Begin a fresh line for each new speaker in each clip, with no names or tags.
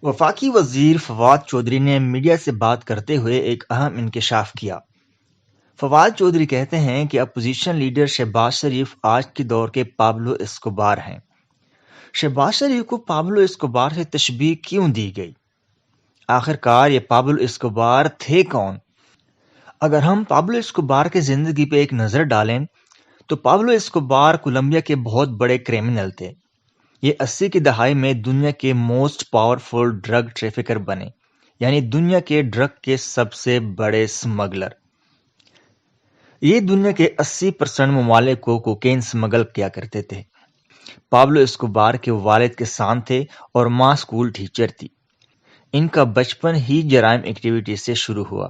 وفاقی وزیر فواد چودھری نے میڈیا سے بات کرتے ہوئے ایک اہم انکشاف کیا۔ فواد چودھری کہتے ہیں کہ اپوزیشن لیڈر شہباز شریف آج کے دور کے پابلو اسکوبار ہیں۔ شہباز شریف کو پابلو اسکوبار سے تشبیہ کیوں دی گئی؟ آخر کار یہ پابلو اسکوبار تھے کون؟ اگر ہم پابلو اسکوبار کی زندگی پہ ایک نظر ڈالیں تو پابلو اسکوبار کولمبیا کے بہت بڑے کریمنل تھے۔ یہ 80 کی دہائی میں دنیا کے موسٹ پاورفل ڈرگ ٹریفکر بنے، یعنی دنیا کے ڈرگ کے سب سے بڑے سمگلر۔ یہ دنیا کے 80% ممالک کو کوکین سمگل کیا کرتے تھے۔ پابلو اسکوبار کے والد کسان تھے اور ماں اسکول ٹیچر تھی۔ ان کا بچپن ہی جرائم ایکٹیویٹی سے شروع ہوا۔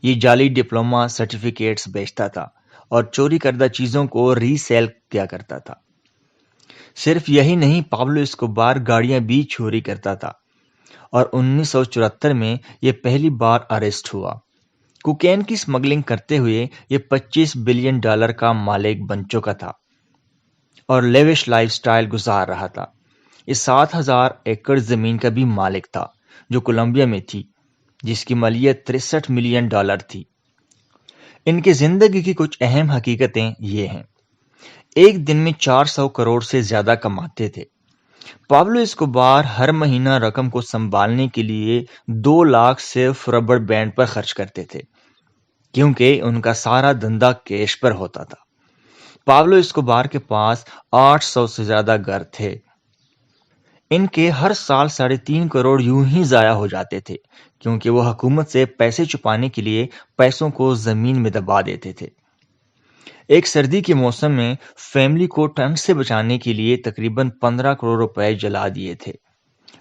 یہ جعلی ڈپلوما سرٹیفکیٹس بیچتا تھا اور چوری کردہ چیزوں کو ری سیل کیا کرتا تھا۔ صرف یہی نہیں، پابلو اسکوبار گاڑیاں بھی چوری کرتا تھا اور 1974 میں یہ پہلی بار اریسٹ ہوا۔ کوکین کی سمگلنگ کرتے ہوئے یہ $25 بلین کا مالک بن چکا تھا اور لیوش لائف سٹائل گزار رہا تھا۔ یہ 7,000 ایکڑ زمین کا بھی مالک تھا جو کولمبیا میں تھی، جس کی مالیت $63 ملین تھی۔ ان کی زندگی کی کچھ اہم حقیقتیں یہ ہیں۔ ایک دن میں 400 کروڑ سے زیادہ کماتے تھے۔ پابلو اسکوبار ہر مہینہ رقم کو سنبھالنے کے لیے 2 لاکھ صرف ربڑ بینڈ پر خرچ کرتے تھے، کیونکہ ان کا سارا دھندا کیش پر ہوتا تھا۔ پابلو اسکوبار کے پاس 800 سے زیادہ گھر تھے۔ ان کے ہر سال 3.5 کروڑ یوں ہی ضائع ہو جاتے تھے، کیونکہ وہ حکومت سے پیسے چھپانے کے لیے پیسوں کو زمین میں دبا دیتے تھے۔ ایک سردی کے موسم میں فیملی کو ٹھنڈ سے بچانے کے لیے تقریباً 15 کروڑ روپے جلا دیے تھے۔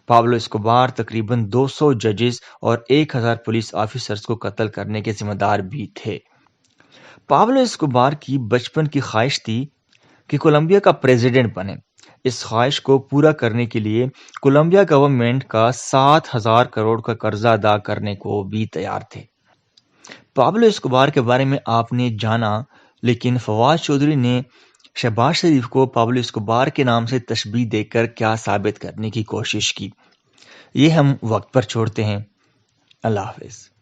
پابلو اسکوبار تقریباً 200 ججز اور 1000 پولیس آفیسرز کو قتل کرنے کے ذمہ دار بھی تھے۔ پابلو اسکوبار کی بچپن کی خواہش تھی کہ کولمبیا کا پریزیڈنٹ بنے۔ اس خواہش کو پورا کرنے کے لیے کولمبیا گورنمنٹ کا 7,000 کروڑ کا قرضہ ادا کرنے کو بھی تیار تھے۔ پابلو اسکوبار کے بارے میں آپ نے جانا، لیکن فواد چودھری نے شہباز شریف کو پابلو اسکوبار کے نام سے تشبیہ دے کر کیا ثابت کرنے کی کوشش کی، یہ ہم وقت پر چھوڑتے ہیں۔ اللہ حافظ۔